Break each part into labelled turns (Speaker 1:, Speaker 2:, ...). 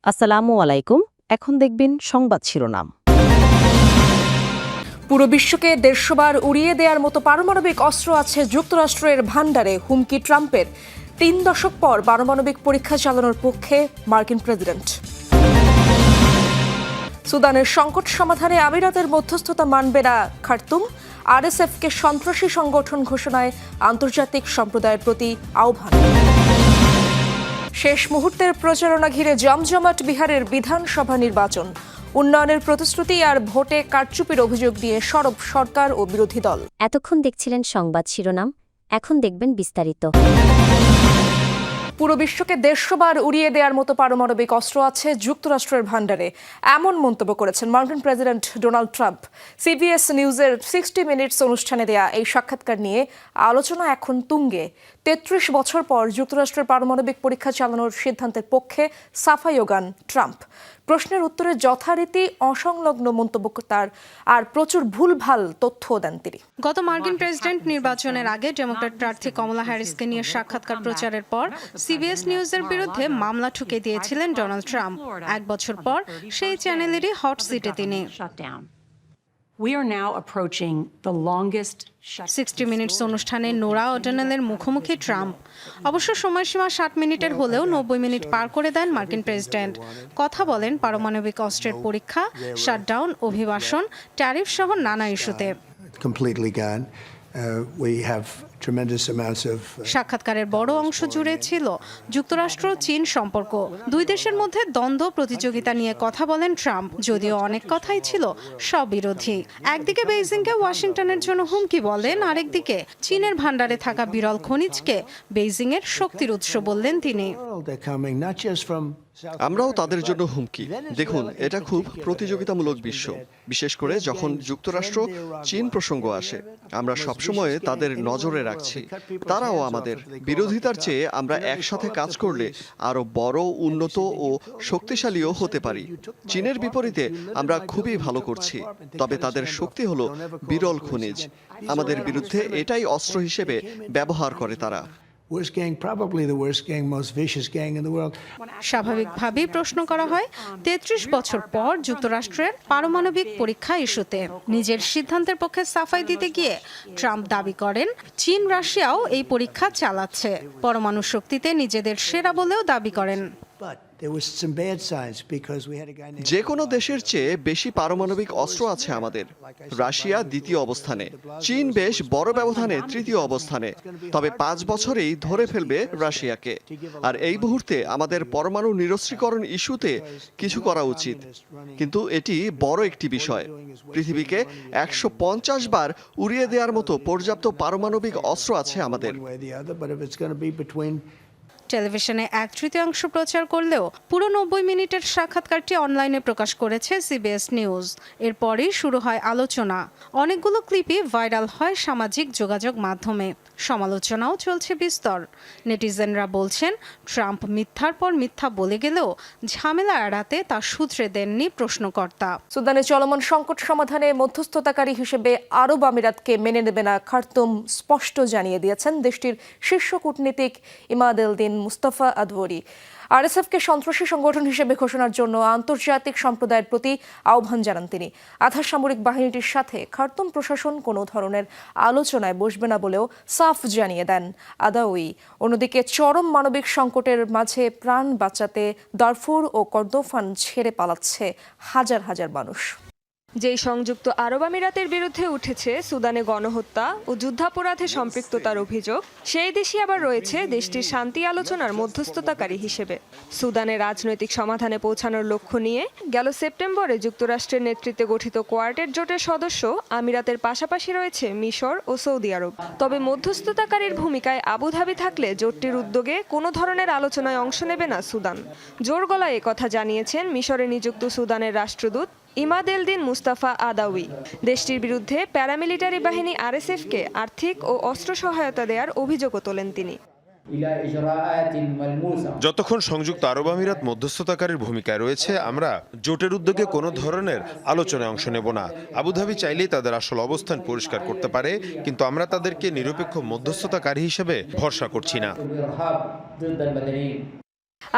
Speaker 1: আসসালামু আলাইকুম। এখন দেখবেন সংবাদ শিরোনাম।
Speaker 2: পুরো বিশ্বকে ১৫০ বার উড়িয়ে দেওয়ার মতো পারমাণবিক অস্ত্র আছে যুক্তরাষ্ট্রের ভান্ডারে, হুমকি ট্রাম্পের। ৩ দশক পর পারমাণবিক পরীক্ষা চালানোর পক্ষে মার্কিন প্রেসিডেন্ট। সুদানের সংকট সমাধানে আমিরাতের মধ্যস্থতা মানবে না খার্তুম। আরএসএফকে সন্ত্রাসী সংগঠন ঘোষণায় আন্তর্জাতিক সম্প্রদায়ের প্রতি আহ্বান। শেষ মুহূর্তের প্রচারণা ঘিরে জমজমাট বিহারের বিধানসভা নির্বাচন। উন্নয়নের প্রতিশ্রুতি আর ভোটে কারচুপির অভিযোগ নিয়ে সরব সরকার ও বিরোধী দল।
Speaker 3: এতক্ষণ দেখছিলেন সংবাদ শিরোনাম, এখন দেখবেন বিস্তারিত।
Speaker 2: পুরো বিশ্বকে ১৫০ বার উড়িয়ে দেওয়ার মতো পারমাণবিক অস্ত্র আছে যুক্তরাষ্ট্রের ভান্ডারে, এমন মন্তব্য করেছেন মার্কিন প্রেসিডেন্ট ডোনাল্ড ট্রাম্প। সিবিএস নিউজের 60 মিনিটস অনুষ্ঠানে দেয়া এই সাক্ষাৎকার নিয়ে আলোচনা এখন তুঙ্গে। ৩৩ বছর পর যুক্তরাষ্ট্রের পারমাণবিক পরীক্ষা চালানোর সিদ্ধান্তের পক্ষে সাফাইয়োগান ট্রাম্প। প্রশ্নের উত্তরে যথারীতি অসংলগ্ন মন্তব্য তার, আর প্রচুর ভুলভাল তথ্য দেন তিনি।
Speaker 4: গত মার্কিন প্রেসিডেন্ট নির্বাচনের আগে ডেমোক্র্যাট প্রার্থী কমলা হ্যারিসকে নিয়ে সাক্ষাৎকার প্রচারের পর সিবিএস নিউজের বিরুদ্ধে মামলা ঠুকে দিয়েছিলেন ডোনাল্ড ট্রাম্প। ১ বছর পর সেই চ্যানেলেরই হট সিটে তিনি। 60 মিনিটস অনুষ্ঠানে নোরা ওডেনেলের মুখোমুখি ট্রাম্প। অবশ্য সময়সীমা 60 মিনিটের হলেও 90 মিনিট পার করে দেন মার্কিন প্রেসিডেন্ট। কথা বলেন পারমাণবিক অস্ত্রের পরীক্ষা, শাটডাউন, অভিবাসন, ট্যারিফ সহ নানা ইস্যুতে। সাক্ষাৎকারের বড় অংশ জুড়ে ছিল যুক্তরাষ্ট্র চীন সম্পর্ক। দুই দেশের মধ্যে দ্বন্দ্ব প্রতিযোগিতা নিয়ে কথা বলেন ট্রাম্প, যদিও অনেক কথাই ছিল স্ববিরোধী। একদিকে বেইজিংকে ওয়াশিংটনের জন্য হুমকি বলেন, আরেকদিকে চীনের ভান্ডারে থাকা বিরল খনিজকে বেইজিংয়ের শক্তির উৎস বললেন তিনি।
Speaker 5: আমরাও তাদের জন্য হুমকি। দেখুন, এটা খুব প্রতিযোগিতামূলক বিশ্ব, বিশেষ করে যখন যুক্তরাষ্ট্র চীন প্রসঙ্গ আসে। আমরা সবসময় তাদের নজরে রাখছি, তারাও আমাদের। বিরোধিতার চেয়ে আমরা একসাথে কাজ করলে আরো বড়, উন্নত ও শক্তিশালীও হতে পারি। চীনের বিপরীতে আমরা খুবই ভালো করছি, তবে তাদের শক্তি হলো বিরল খনিজ। আমাদের বিরুদ্ধে এটাই অস্ত্র হিসেবে ব্যবহার করে তারা।
Speaker 4: স্বাভাবিকভাবেই প্রশ্ন করা হয় ৩৩ বছর পর যুক্তরাষ্ট্রের পারমাণবিক পরীক্ষা ইস্যুতে। নিজের সিদ্ধান্তের পক্ষে সাফাই দিতে গিয়ে ট্রাম্প দাবি করেন, চীন রাশিয়াও এই পরীক্ষা চালাচ্ছে। পরমাণু শক্তিতে নিজেদের সেরা বলেও দাবি করেন।
Speaker 5: যে কোনো দেশের চেয়ে বেশি পারমাণবিক অস্ত্র আছে আমাদের। রাশিয়া দ্বিতীয় অবস্থানে, চীন বেশ বড় ব্যবধানে তৃতীয় অবস্থানে। তবে 5 বছরেই ধরে ফেলবে রাশিয়াকে। আর এই মুহূর্তে আমাদের পরমাণু নিরস্ত্রীকরণ ইস্যুতে কিছু করা উচিত। কিন্তু এটি বড় একটি বিষয়। পৃথিবীকে 150 বার উড়িয়ে দেওয়ার মতো পর্যাপ্ত পারমাণবিক অস্ত্র আছে আমাদের।
Speaker 4: টেলিভিশনে 1/3 প্রচার করলেও পুরো 90 মিনিটের সাক্ষাৎকারটি অনলাইনে প্রকাশ করেছে সিবিএস নিউজ। এরপরই শুরু হয় আলোচনা। অনেকগুলো ক্লিপই ভাইরাল হয় সামাজিক যোগাযোগ মাধ্যমে। সমালোচনাও চলছে বিস্তর। নেটিজেনরা বলছেন, ট্রাম্প মিথ্যার পর মিথ্যা বলে গেলেও ঝামেলা এড়াতে তা শুধরে দেননি প্রশ্নকর্তা।
Speaker 2: সুদানে চলমান সংকট সমাধানে মধ্যস্থতাকারী হিসেবে আরব আমিরাতকে মেনে নেবে না খার্তুম স্পষ্ট জানিয়ে দিয়েছেন দেশটির শীর্ষ কূটনীতিক ইমাদ এল-দিন মুস্তাফা আদওয়ারি। আরএসএফকে সন্ত্রাসী সংগঠন হিসেবে ঘোষণার জন্য আন্তর্জাতিক সম্প্রদায়ের প্রতি আহ্বান জানান তিনি। আধা সামরিক বাহিনীটির সাথে খার্তুম প্রশাসন কোনো ধরনের আলোচনায় বসবে না বলেও সাফ জানিয়ে দেন আদাউই। অন্যদিকে চরম মানবিক সংকটের মাঝে প্রাণ বাঁচাতে দারফুর ও কর্দোফান ছেড়ে পালাচ্ছে হাজার হাজার মানুষ।
Speaker 6: যেই সংযুক্ত আরব আমিরাতের বিরুদ্ধে উঠেছে সুদানে গণহত্যা ও যুদ্ধাপরাধে সম্পৃক্ততার অভিযোগ, সেই দেশই আবার রয়েছে দেশটির শান্তি আলোচনার মধ্যস্থতাকারী হিসেবে। সুদানে রাজনৈতিক সমাধানে পৌঁছানোর লক্ষ্য নিয়ে গেল সেপ্টেম্বরে যুক্তরাষ্ট্রের নেতৃত্বে গঠিত কোয়ার্টেট জোটের সদস্য আমিরাতের পাশাপাশি রয়েছে মিশর ও সৌদি আরব। তবে মধ্যস্থতাকারীর ভূমিকায় আবুধাবি থাকলে জোটটির উদ্যোগে কোনো ধরনের আলোচনায় অংশ নেবে না সুদান। জোর গলায় একথা জানিয়েছেন মিশরে নিযুক্ত সুদানের রাষ্ট্রদূত ইমাদ এল-দিন মুস্তাফা আদাউই। দেশটির বিরুদ্ধে প্যারামিলিটারি বাহিনী আরএসএফকে আর্থিক ও অস্ত্র সহায়তা দেওয়ার অভিযোগও তোলেন তিনি।
Speaker 7: যতক্ষণ সংযুক্ত আরব আমিরাত মধ্যস্থতাকারীর ভূমিকায় রয়েছে, আমরা জোটের উদ্যোগে কোনো ধরনের আলোচনায় অংশ নেব না। আবুধাবি চাইলেই তাদের আসল অবস্থান পরিষ্কার করতে পারে, কিন্তু আমরা তাদেরকে নিরপেক্ষ মধ্যস্থতাকারী হিসেবে ভরসা করছি না।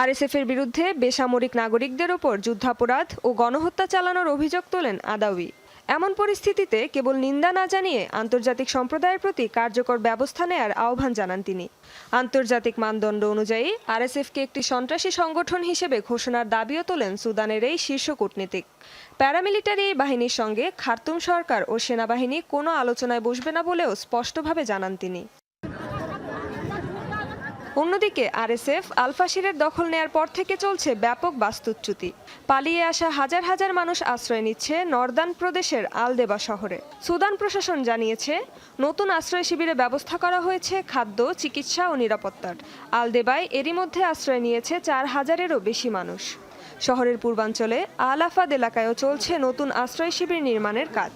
Speaker 6: আরএসএফের বিরুদ্ধে বেসামরিক নাগরিকদের ওপর যুদ্ধাপরাধ ও গণহত্যা চালানোর অভিযোগ তোলেন আদাউই। এমন পরিস্থিতিতে কেবল নিন্দা না জানিয়ে আন্তর্জাতিক সম্প্রদায়ের প্রতি কার্যকর ব্যবস্থা নেয়ার আহ্বান জানান তিনি। আন্তর্জাতিক মানদণ্ড অনুযায়ী আরএসএফকে একটি সন্ত্রাসী সংগঠন হিসেবে ঘোষণার দাবিও তোলেন সুদানের এই শীর্ষ কূটনীতিক। প্যারামিলিটারি বাহিনীর সঙ্গে খার্তুম সরকার ও সেনাবাহিনী কোনো আলোচনায় বসবে না বলেও স্পষ্টভাবে জানান তিনি। অন্যদিকে আরএসএফ আল-ফাশিরের দখল নেয়ার পর থেকে চলছে ব্যাপক বাস্তুচ্যুতি। পালিয়ে আসা হাজার হাজার মানুষ আশ্রয় নিচ্ছে নর্দার্ন প্রদেশের আলদেবা শহরে। সুদান প্রশাসন জানিয়েছে নতুন আশ্রয় শিবিরে ব্যবস্থা করা হয়েছে খাদ্য, চিকিৎসা ও নিরাপত্তার। আলদেবায় এরই মধ্যে আশ্রয় নিয়েছে 4000-এরও বেশি মানুষ। শহরের পূর্বাঞ্চলে আল আফাদ এলাকায়ও চলছে নতুন আশ্রয় শিবির নির্মাণের কাজ।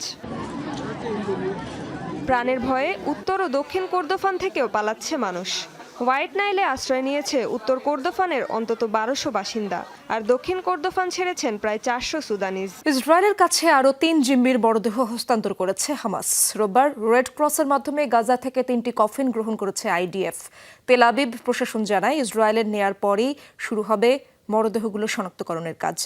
Speaker 6: প্রাণের ভয়ে উত্তর ও দক্ষিণ কর্দোফান থেকেও পালাচ্ছে মানুষ। হোয়াইট নাইলে আশ্রয় নিয়েছে উত্তর কর্দোফানের অন্তত 1200 বাসিন্দা, আর দক্ষিণ কর্দোফান ছেড়েছেন প্রায় 400 সুদানিজ।
Speaker 2: ইসরায়েলের কাছে আরও 3 জিম্মির মরদেহ হস্তান্তর করেছে হামাস। রোববার রেড ক্রসের মাধ্যমে গাজা থেকে 3টি কফিন গ্রহণ করেছে আইডিএফ। তেল আবিব প্রশাসন জানায় ইসরায়েলের নেয়ার পরেই শুরু হবে মরদেহগুলো শনাক্তকরণের কাজ।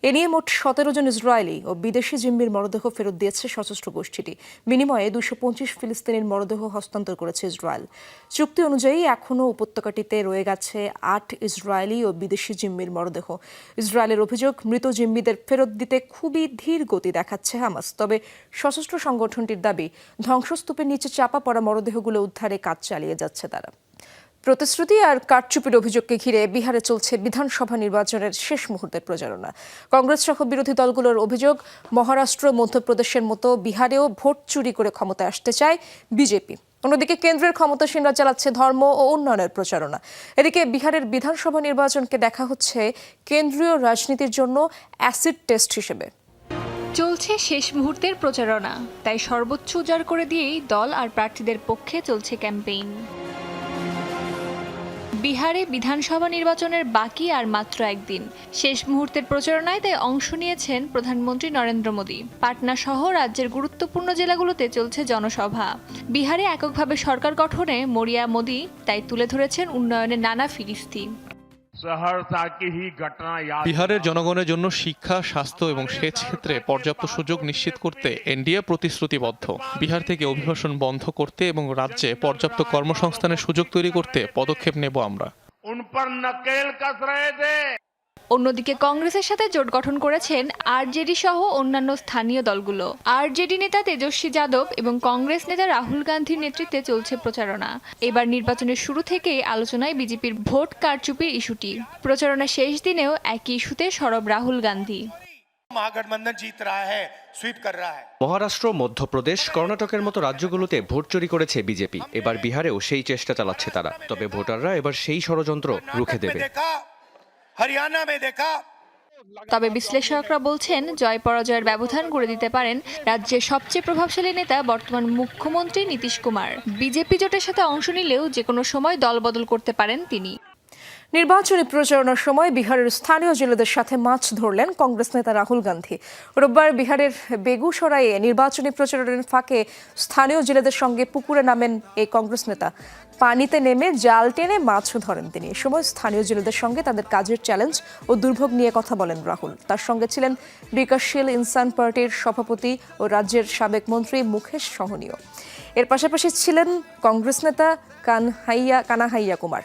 Speaker 2: এ নিয়ে মোট 17 জন ইসরায়েলি ও বিদেশি জিম্মির মরদেহ ফেরত দিয়েছে সশস্ত্র গোষ্ঠীটি। বিনিময়ে 225 ফিলিস্তিনির মরদেহ হস্তান্তর করেছে ইসরায়েল। চুক্তি অনুযায়ী এখনও উপত্যকাটিতে রয়ে গেছে 8 ইসরায়েলি ও বিদেশি জিম্মির মরদেহ। ইসরায়েলের অভিযোগ, মৃত জিম্মিদের ফেরত দিতে খুবই ধীর গতি দেখাচ্ছে হামাস। তবে সশস্ত্র সংগঠনটির দাবি, ধ্বংসস্তূপের নিচে চাপা পড়া মরদেহগুলো উদ্ধারে কাজ চালিয়ে যাচ্ছে তারা। প্রতিশ্রুতি আর কারচুপির অভিযোগকে ঘিরে বিহারে চলছে বিধানসভা নির্বাচনের শেষ মুহূর্তের প্রচারণা। কংগ্রেস সহ বিরোধী দলগুলোর অভিযোগ, মহারাষ্ট্র, মধ্যপ্রদেশের মতো বিহারেও ভোট চুরি করে ক্ষমতায় আসতে চায় বিজেপি। অন্যদিকে কেন্দ্রের ক্ষমতাসীনরা চালাচ্ছে ধর্ম ও উন্নয়নের প্রচারণা। এদিকে বিহারের বিধানসভা নির্বাচনকে দেখা হচ্ছে কেন্দ্রীয় রাজনীতির জন্য অ্যাসিড টেস্ট হিসেবে।
Speaker 8: চলছে শেষ মুহূর্তের প্রচারণা, তাই সর্বোচ্চ উজাড় করে দিয়েই দল আর প্রার্থীদের পক্ষে চলছে ক্যাম্পেইন। বিহারে বিধানসভা নির্বাচনের বাকি আর মাত্র একদিন। শেষ মুহূর্তের প্রচারণায় তাই অংশ নিয়েছেন প্রধানমন্ত্রী নরেন্দ্র মোদী। পাটনা সহ রাজ্যের গুরুত্বপূর্ণ জেলাগুলোতে চলছে জনসভা। বিহারে এককভাবে সরকার গঠনে মরিয়া মোদী তাই তুলে ধরেছেন উন্নয়নের নানা ফিরিস্তি।
Speaker 9: বিহারের জনগণের জন্য শিক্ষা, স্বাস্থ্য এবং সেচ ক্ষেত্রে পর্যাপ্ত সুযোগ নিশ্চিত করতে এনডিএ প্রতিশ্রুতিবদ্ধ। বিহার থেকে অভিবাসন বন্ধ করতে এবং রাজ্যে পর্যাপ্ত কর্মসংস্থানের সুযোগ তৈরি করতে পদক্ষেপ নেব আমরা।
Speaker 8: অন্যদিকে কংগ্রেসের সাথে জোট গঠন করেছেন আরজেডি সহ অন্যান্য স্থানীয় দলগুলো। আরজেডি নেতা তেজস্বী যাদব এবং কংগ্রেস নেতা রাহুল গান্ধীর নেতৃত্বে চলছে প্রচারণা। এবার নির্বাচনের শুরু থেকেই আলোচনায় বিজেপির ভোট কারচুপির ইস্যুটি। প্রচারণা শেষ দিনেও একই ইস্যুতে সরব রাহুল গান্ধী।
Speaker 10: মহারাষ্ট্র, মধ্যপ্রদেশ, কর্ণাটকের মতো রাজ্যগুলোতে ভোট চুরি করেছে বিজেপি। এবার বিহারেও সেই চেষ্টা চালাচ্ছে তারা। তবে ভোটাররা এবার সেই ষড়যন্ত্র রুখে দেবে।
Speaker 8: তবে বিশ্লেষকরা বলছেন, জয় পরাজয়ের ব্যবধান গড়ে দিতে পারেন রাজ্যের সবচেয়ে প্রভাবশালী নেতা বর্তমান মুখ্যমন্ত্রী নীতিশ কুমার। বিজেপি জোটের সাথে অংশ নিলেও যে কোনো সময় দল বদল করতে পারেন তিনি।
Speaker 2: নির্বাচনী প্রচারণার সময় বিহারের স্থানীয় জেলেদের সাথে মাছ ধরলেন কংগ্রেস নেতা রাহুল গান্ধী। রোববার বিহারের বেগুসরাইয়ে নির্বাচনী প্রচারণের ফাঁকে স্থানীয় জেলেদের সঙ্গে পুকুরে নামেন এই কংগ্রেস নেতা। পানিতে নেমে জাল টেনে মাছও ধরেন তিনি। এ সময় স্থানীয় জেলেদের সঙ্গে তাদের কাজের চ্যালেঞ্জ ও দুর্ভোগ নিয়ে কথা বলেন রাহুল। তার সঙ্গে ছিলেন বিকাশশীল ইনসান পার্টির সভাপতি ও রাজ্যের সাবেক মন্ত্রী মুকেশ সহনীয়। এর পাশাপাশি ছিলেন কংগ্রেস নেতা কানাহাইয়া কুমার।